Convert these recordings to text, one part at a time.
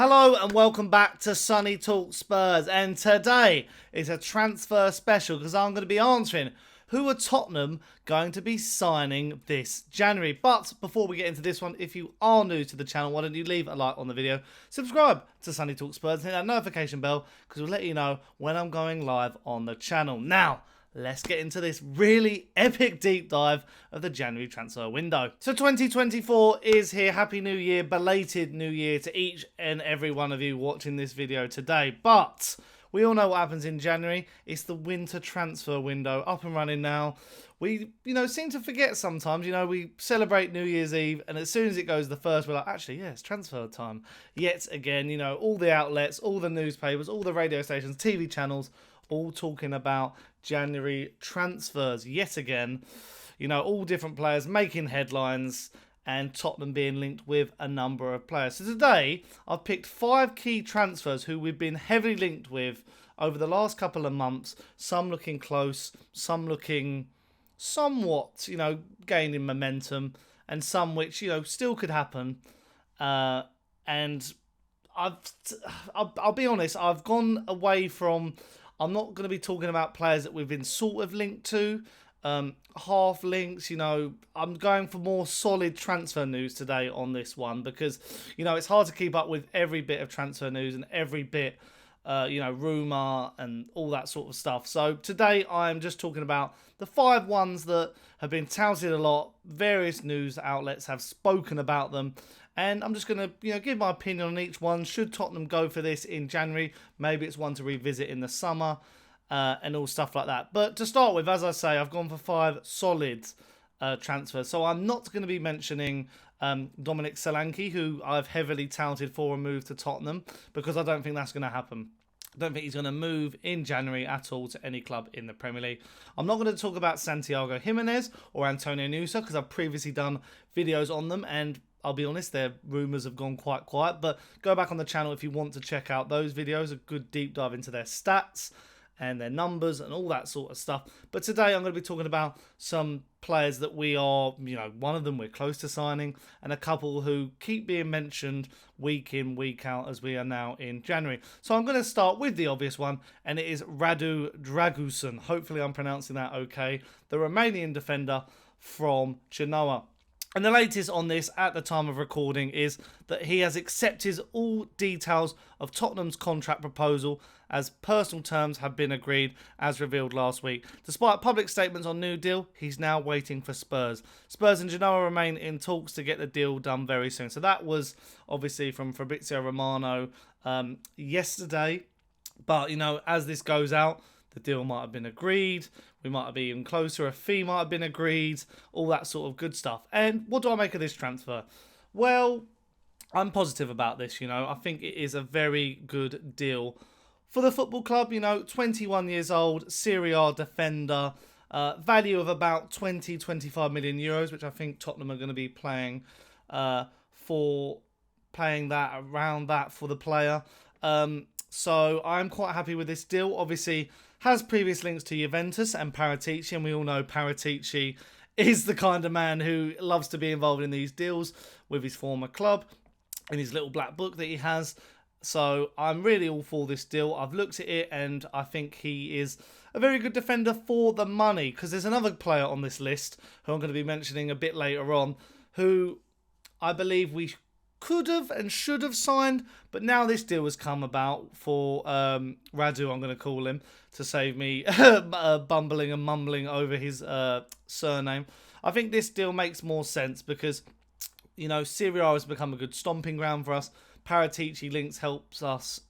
Hello and welcome back to Sonny Talks Spurs, and today is a transfer special because I'm going to be answering who are Tottenham going to be signing this January. But before we get into this one, if you are new to the channel, why don't you leave a like on the video, subscribe to Sonny Talks Spurs and hit that notification bell because we'll let you know when I'm going live on the channel. Now, let's get into this really epic deep dive of the January transfer window. So 2024 is here. Happy New Year, belated New Year to each and every one of you watching this video today. But we all know what happens in January. It's the winter transfer window up and running now. We, seem to forget sometimes. We celebrate New Year's Eve, and as soon as it goes the first, we're like, actually, yeah, it's transfer time. Yet again, all the outlets, all the newspapers, all the radio stations, TV channels, all talking about January transfers yet again. All different players making headlines and Tottenham being linked with a number of players. So today, I've picked 5 key transfers who we've been heavily linked with over the last couple of months. Some looking close, some looking somewhat, gaining momentum, and some which, still could happen. And I'll be honest, I've gone away from... I'm not going to be talking about players that we've been sort of linked to, half links, I'm going for more solid transfer news today on this one because, it's hard to keep up with every bit of transfer news and every bit, rumour and all that sort of stuff. So today I'm just talking about the 5 ones that have been touted a lot. Various news outlets have spoken about them. And I'm just going to, give my opinion on each one. Should Tottenham go for this in January? Maybe it's one to revisit in the summer and all stuff like that. But to start with, as I say, I've gone for 5 solid transfers. So I'm not going to be mentioning Dominic Solanke, who I've heavily touted for a move to Tottenham, because I don't think that's going to happen. I don't think he's going to move in January at all to any club in the Premier League. I'm not going to talk about Santiago Gimenez or Antonio Nusa because I've previously done videos on them, and I'll be honest, their rumours have gone quite quiet, but go back on the channel if you want to check out those videos, a good deep dive into their stats and their numbers and all that sort of stuff. But today I'm going to be talking about some players that we are, one of them we're close to signing, and a couple who keep being mentioned week in, week out as we are now in January. So I'm going to start with the obvious one, and it is Radu Dragusin. Hopefully I'm pronouncing that okay. The Romanian defender from Genoa. And the latest on this at the time of recording is that he has accepted all details of Tottenham's contract proposal as personal terms have been agreed as revealed last week. Despite public statements on new deal, he's now waiting for Spurs. Spurs and Genoa remain in talks to get the deal done very soon. So that was obviously from Fabrizio Romano yesterday. But, as this goes out, the deal might have been agreed. We might have even closer. A fee might have been agreed. All that sort of good stuff. And what do I make of this transfer? Well, I'm positive about this, I think it is a very good deal for the football club. 21 years old, Serie A defender. Value of about 20-25 million euros, which I think Tottenham are going to be paying that around that for the player. So I'm quite happy with this deal. Obviously, has previous links to Juventus and Paratici, and we all know Paratici is the kind of man who loves to be involved in these deals with his former club in his little black book that he has. So I'm really all for this deal. I've looked at it and I think he is a very good defender for the money, because there's another player on this list who I'm going to be mentioning a bit later on who I believe we could have and should have signed, but now this deal has come about for Radu, I'm going to call him, to save me bumbling and mumbling over his surname. I think this deal makes more sense because, Serie A has become a good stomping ground for us. Paratici links helps us,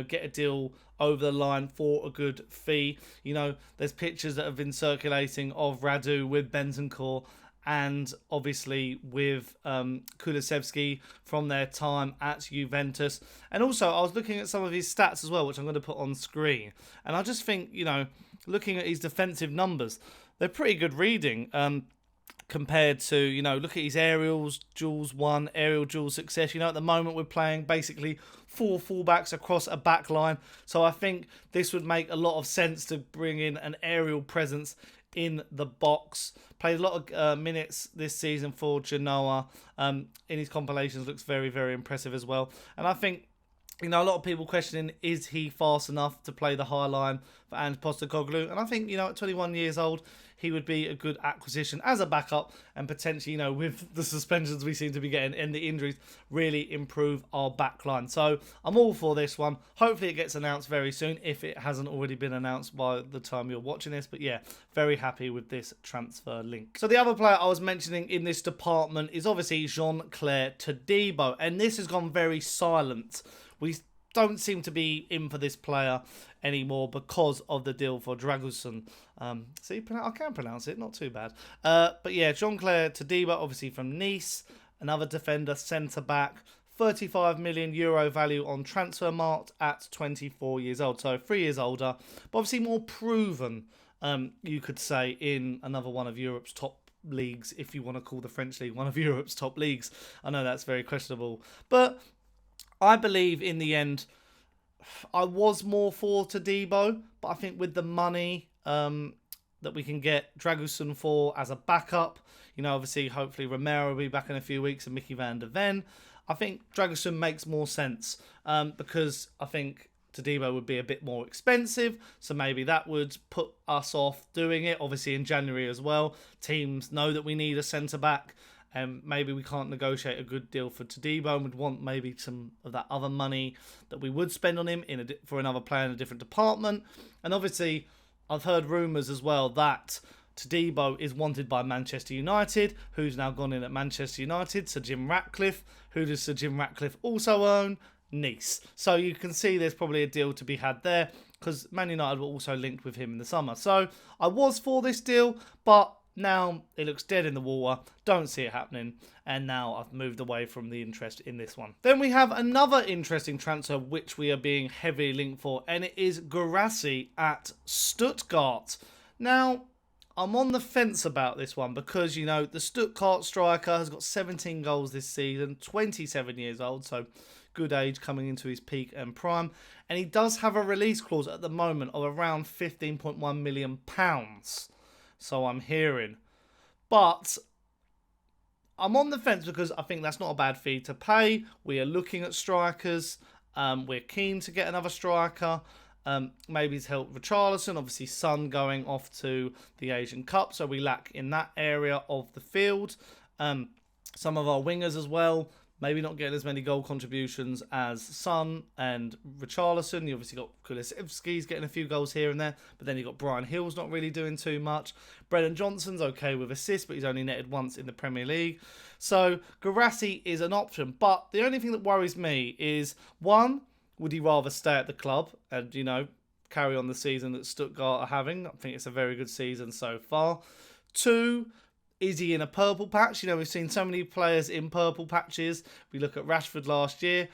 get a deal over the line for a good fee. There's pictures that have been circulating of Radu with Bentancur and obviously with Kulusevski from their time at Juventus. And also, I was looking at some of his stats as well, which I'm going to put on screen. And I just think, looking at his defensive numbers, they're pretty good reading compared to, look at his aerials, duels won, aerial duel success. At the moment we're playing basically 4 fullbacks across a back line. So I think this would make a lot of sense to bring in an aerial presence in the box. Played a lot of minutes this season for Genoa. In his compilations, looks very, very impressive as well. And I think You know, a lot of people questioning, is he fast enough to play the high line for Ange Postecoglou? And I think, you know, at 21 years old, he would be a good acquisition as a backup and potentially, you know, with the suspensions we seem to be getting and the injuries, really improve our back line. So I'm all for this one. Hopefully it gets announced very soon if it hasn't already been announced by the time you're watching this. But yeah, very happy with this transfer link. So the other player I was mentioning in this department is obviously Clair Todibo. And this has gone very silent. We don't seem to be in for this player anymore because of the deal for Dragusin. See, I can pronounce it, not too bad. But yeah, Clair Todibo, obviously from Nice, another defender, centre-back, €35 million value on Transfermarkt at 24 years old. So 3 years older, but obviously more proven, you could say, in another one of Europe's top leagues, if you want to call the French league one of Europe's top leagues. I know that's very questionable, but I believe in the end, I was more for Todibo, but I think with the money that we can get Dragusin for as a backup, you know, obviously, hopefully Romero will be back in a few weeks and Mickey van der Ven. I think Dragusin makes more sense because I think Todibo would be a bit more expensive, so maybe that would put us off doing it. Obviously, in January as well, teams know that we need a centre-back. And maybe we can't negotiate a good deal for Todibo and would want maybe some of that other money that we would spend on him for another player in a different department. And obviously, I've heard rumours as well that Todibo is wanted by Manchester United, who's now gone in at Manchester United. Sir Jim Ratcliffe. Who does Sir Jim Ratcliffe also own? Nice. So you can see there's probably a deal to be had there because Man United were also linked with him in the summer. So I was for this deal, but now it looks dead in the water, don't see it happening, and now I've moved away from the interest in this one. Then we have another interesting transfer which we are being heavily linked for, and it is Guirassy at Stuttgart. Now, I'm on the fence about this one because, you know, the Stuttgart striker has got 17 goals this season, 27 years old, so good age coming into his peak and prime, and he does have a release clause at the moment of around £15.1 million. So I'm hearing. But I'm on the fence because I think that's not a bad fee to pay. We are looking at strikers. We're keen to get another striker. Maybe to help Richarlison. Obviously, Son going off to the Asian Cup. So we lack in that area of the field. Some of our wingers as well. Maybe not getting as many goal contributions as Son and Richarlison. You obviously got Kulusevski's getting a few goals here and there. But then you've got Brian Hill's not really doing too much. Brennan Johnson's okay with assists, but he's only netted once in the Premier League. So Guirassy is an option. But the only thing that worries me is, one, would he rather stay at the club and, you know, carry on the season that Stuttgart are having? I think it's a very good season so far. Two, is he in a purple patch? You know, we've seen so many players in purple patches. We look at Rashford last year,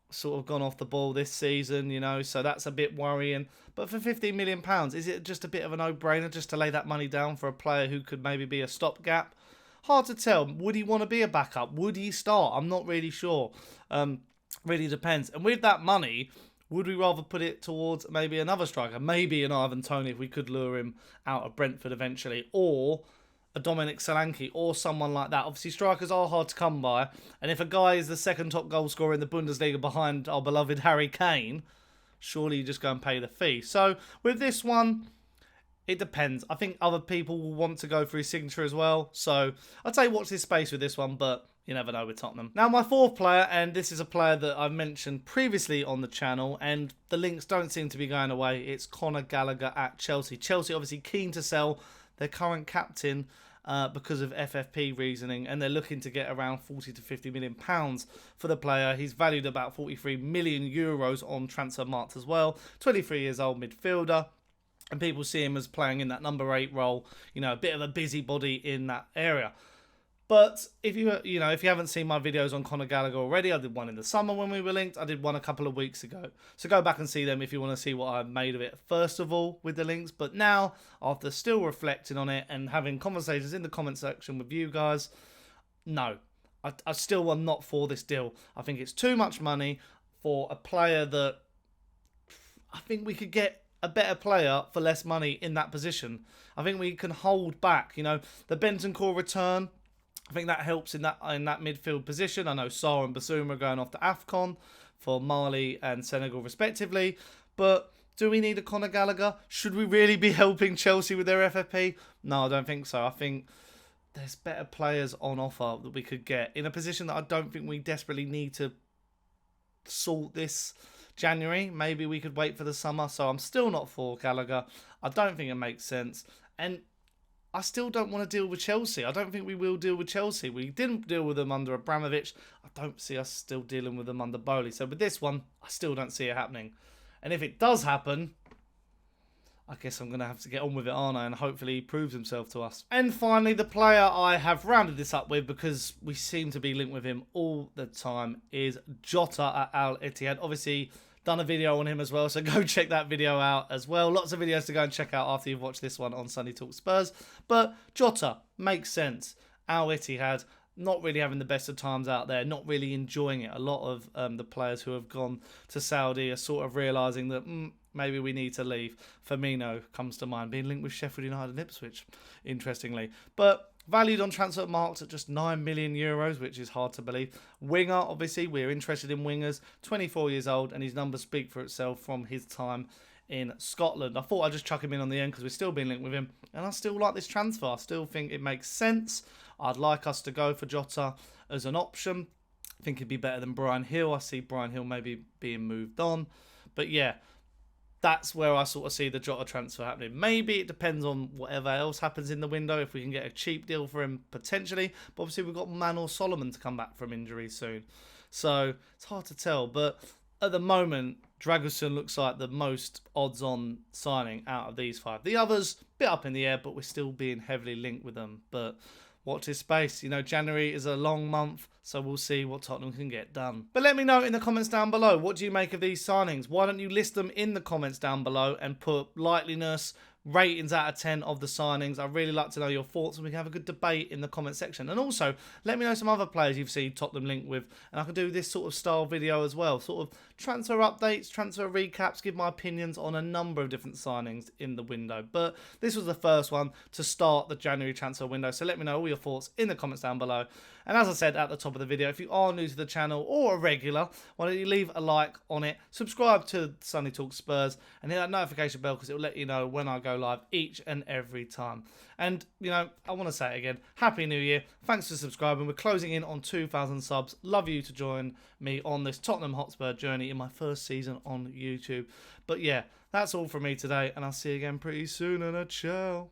sort of gone off the ball this season, you know, so that's a bit worrying. But for £15 million, is it just a bit of a no-brainer just to lay that money down for a player who could maybe be a stopgap? Hard to tell. Would he want to be a backup? Would he start? I'm not really sure. Really depends. And with that money, would we rather put it towards maybe another striker? Maybe an Ivan Toney if we could lure him out of Brentford eventually. Or a Dominic Solanke or someone like that. Obviously, strikers are hard to come by. And if a guy is the second top goal scorer in the Bundesliga behind our beloved Harry Kane, surely you just go and pay the fee. So with this one, it depends. I think other people will want to go for his signature as well. So I'd say watch this space with this one, but you never know with Tottenham. Now, my fourth player, and this is a player that I've mentioned previously on the channel, and the links don't seem to be going away. It's Conor Gallagher at Chelsea. Chelsea obviously keen to sell their current captain because of FFP reasoning, and they're looking to get around 40 to 50 million pounds for the player. He's valued about 43 million euros on Transfermarkt as well. 23 years old midfielder, and people see him as playing in that number 8 role, you know, a bit of a busybody in that area. But if you haven't seen my videos on Conor Gallagher already, I did one in the summer when we were linked. I did one a couple of weeks ago. So go back and see them if you want to see what I made of it first of all with the links. But now, after still reflecting on it and having conversations in the comment section with you guys, no, I still am not for this deal. I think it's too much money for a player that I think we could get a better player for less money in that position. I think we can hold back, you know, the Bentancur return. I think that helps in that midfield position. I know Sarr and Basuma are going off to AFCON for Mali and Senegal respectively. But do we need a Conor Gallagher? Should we really be helping Chelsea with their FFP? No, I don't think so. I think there's better players on offer that we could get in a position that I don't think we desperately need to sort this January. Maybe we could wait for the summer. So I'm still not for Gallagher. I don't think it makes sense. And I still don't want to deal with Chelsea. I don't think we will deal with Chelsea. We didn't deal with them under Abramovich. I don't see us still dealing with them under Bowley. So with this one, I still don't see it happening. And if it does happen, I guess I'm going to have to get on with it, aren't I? And hopefully he proves himself to us. And finally, the player I have rounded this up with, because we seem to be linked with him all the time, is Jota at Al-Ittihad. Obviously, done a video on him as well, so go check that video out as well. Lots of videos to go and check out after you've watched this one on Sonny Talks Spurs. But Jota makes sense. Al-Ittihad, not really having the best of times out there, not really enjoying it. A lot of the players who have gone to Saudi are sort of realising that maybe we need to leave. Firmino comes to mind, being linked with Sheffield United and Ipswich, interestingly. But valued on transfer marks at just €9 million, which is hard to believe. Winger, obviously, we're interested in wingers. 24 years old, and his numbers speak for itself from his time in Scotland. I thought I'd just chuck him in on the end because we're still being linked with him. And I still like this transfer. I still think it makes sense. I'd like us to go for Jota as an option. I think it'd be better than Brian Hill. I see Brian Hill maybe being moved on. But yeah, that's where I sort of see the Jota transfer happening. Maybe it depends on whatever else happens in the window, if we can get a cheap deal for him, potentially. But obviously, we've got Manor Solomon to come back from injury soon. So, it's hard to tell. But at the moment, Dragusin looks like the most odds-on signing out of these five. The others, a bit up in the air, but we're still being heavily linked with them. But watch this space. You know, January is a long month, so we'll see what Tottenham can get done. But let me know in the comments down below, what do you make of these signings? Why don't you list them in the comments down below and put likeliness, ratings out of 10 of the signings. I'd really like to know your thoughts, and we can have a good debate in the comment section. And also, let me know some other players you've seen Tottenham linked with, and I can do this sort of style video as well. Sort of transfer updates, transfer recaps, give my opinions on a number of different signings in the window. But this was the first one to start the January transfer window, so let me know all your thoughts in the comments down below. And as I said at the top of the video, if you are new to the channel or a regular, why don't you leave a like on it, subscribe to Sonny Talks Spurs, and hit that notification bell because it will let you know when I go live each and every time. And, you know, I want to say it again, Happy New Year. Thanks for subscribing. We're closing in on 2,000 subs. Love you to join me on this Tottenham Hotspur journey in my first season on YouTube. But yeah, that's all from me today, and I'll see you again pretty soon, and a ciao.